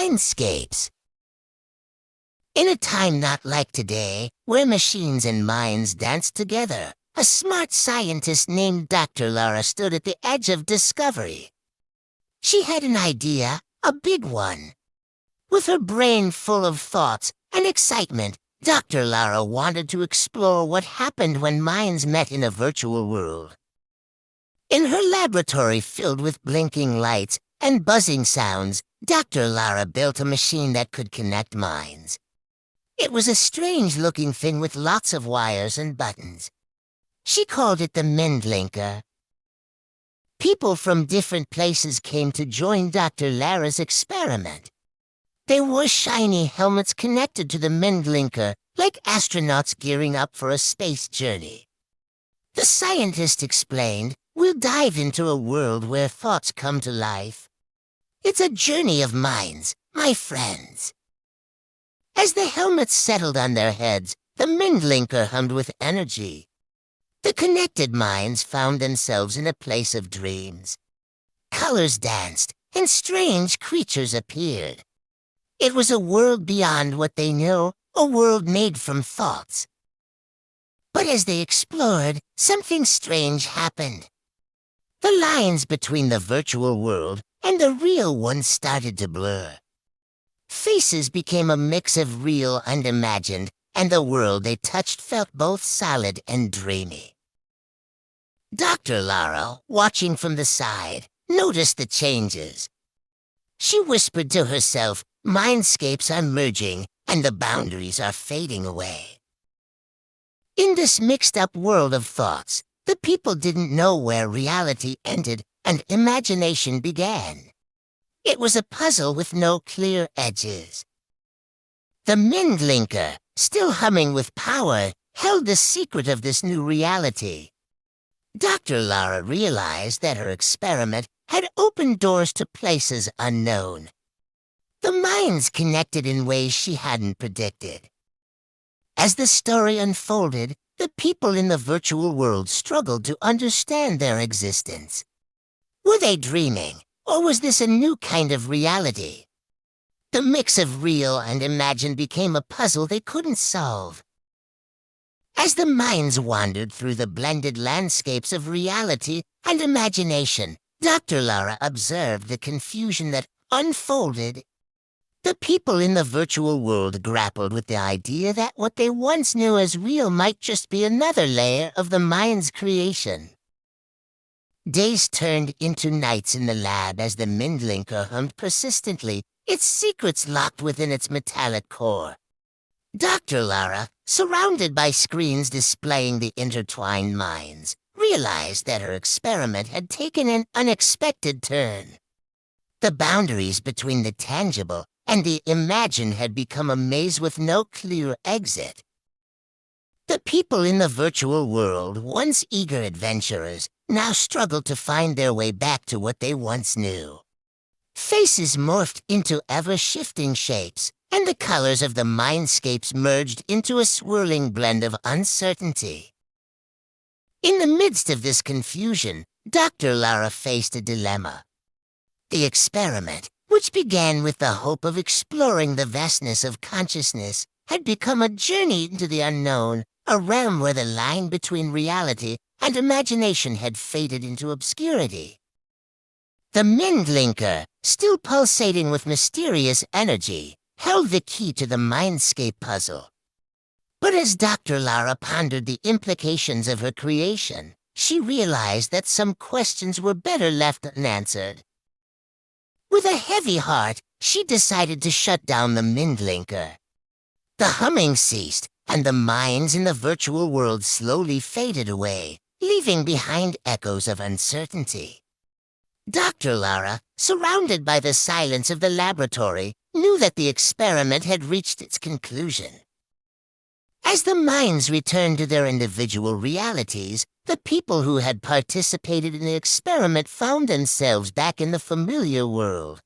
Mindscapes. In a time not like today, where machines and minds dance together, a smart scientist named Dr. Lara stood at the edge of discovery. She had an idea, a big one. With her brain full of thoughts and excitement, Dr. Lara wanted to explore what happened when minds met in a virtual world. In her laboratory filled with blinking lights and buzzing sounds, Dr. Lara built a machine that could connect minds. It was a strange-looking thing with lots of wires and buttons. She called it the Mindlinker. People from different places came to join Dr. Lara's experiment. They wore shiny helmets connected to the Mindlinker, like astronauts gearing up for a space journey. The scientist explained, "We'll dive into a world where thoughts come to life. It's a journey of minds, my friends." As the helmets settled on their heads, the Mindlinker hummed with energy. The connected minds found themselves in a place of dreams. Colors danced, and strange creatures appeared. It was a world beyond what they knew, a world made from thoughts. But as they explored, something strange happened. The lines between the virtual world and the real one started to blur. Faces became a mix of real and imagined, and the world they touched felt both solid and dreamy. Dr. Lara, watching from the side, noticed the changes. She whispered to herself, "Mindscapes are merging, and the boundaries are fading away." In this mixed-up world of thoughts, the people didn't know where reality ended and imagination began. It was a puzzle with no clear edges. The Mindlinker, still humming with power, held the secret of this new reality. Dr. Lara realized that her experiment had opened doors to places unknown. The minds connected in ways she hadn't predicted. As the story unfolded, the people in the virtual world struggled to understand their existence. Were they dreaming, or was this a new kind of reality? The mix of real and imagined became a puzzle they couldn't solve. As the minds wandered through the blended landscapes of reality and imagination, Dr. Lara observed the confusion that unfolded. The people in the virtual world grappled with the idea that what they once knew as real might just be another layer of the mind's creation. Days turned into nights in the lab as the Mindlinker hummed persistently, its secrets locked within its metallic core. Dr. Lara, surrounded by screens displaying the intertwined minds, realized that her experiment had taken an unexpected turn. The boundaries between the tangible and the imagined had become a maze with no clear exit. The people in the virtual world, once eager adventurers, now struggled to find their way back to what they once knew. Faces morphed into ever-shifting shapes, and the colors of the mindscapes merged into a swirling blend of uncertainty. In the midst of this confusion, Dr. Lara faced a dilemma. The experiment, which began with the hope of exploring the vastness of consciousness, had become a journey into the unknown, a realm where the line between reality and imagination had faded into obscurity. The Mindlinker, still pulsating with mysterious energy, held the key to the mindscape puzzle. But as Dr. Lara pondered the implications of her creation, she realized that some questions were better left unanswered. With a heavy heart, she decided to shut down the Mindlinker. The humming ceased, and the minds in the virtual world slowly faded away, leaving behind echoes of uncertainty. Dr. Lara, surrounded by the silence of the laboratory, knew that the experiment had reached its conclusion. As the minds returned to their individual realities, the people who had participated in the experiment found themselves back in the familiar world.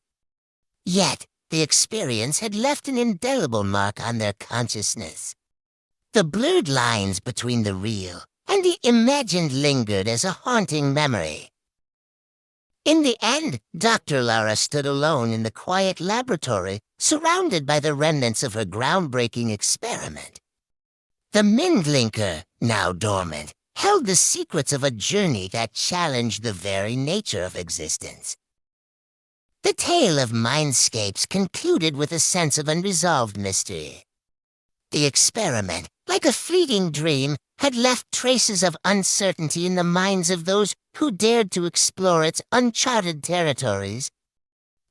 Yet, the experience had left an indelible mark on their consciousness. The blurred lines between the real and the imagined lingered as a haunting memory. In the end, Dr. Lara stood alone in the quiet laboratory, surrounded by the remnants of her groundbreaking experiment. The Mindlinker, now dormant, held the secrets of a journey that challenged the very nature of existence. The tale of Mindscapes concluded with a sense of unresolved mystery. The experiment, like a fleeting dream, had left traces of uncertainty in the minds of those who dared to explore its uncharted territories.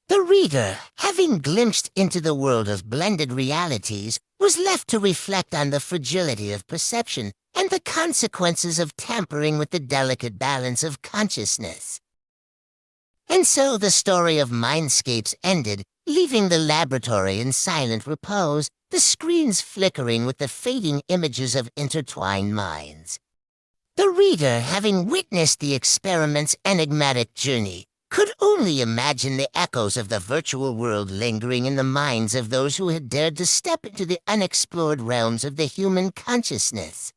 The reader, having glimpsed into the world of blended realities, was left to reflect on the fragility of perception and the consequences of tampering with the delicate balance of consciousness. And so the story of Mindscapes ended, leaving the laboratory in silent repose, the screens flickering with the fading images of intertwined minds. The reader, having witnessed the experiment's enigmatic journey, could only imagine the echoes of the virtual world lingering in the minds of those who had dared to step into the unexplored realms of the human consciousness.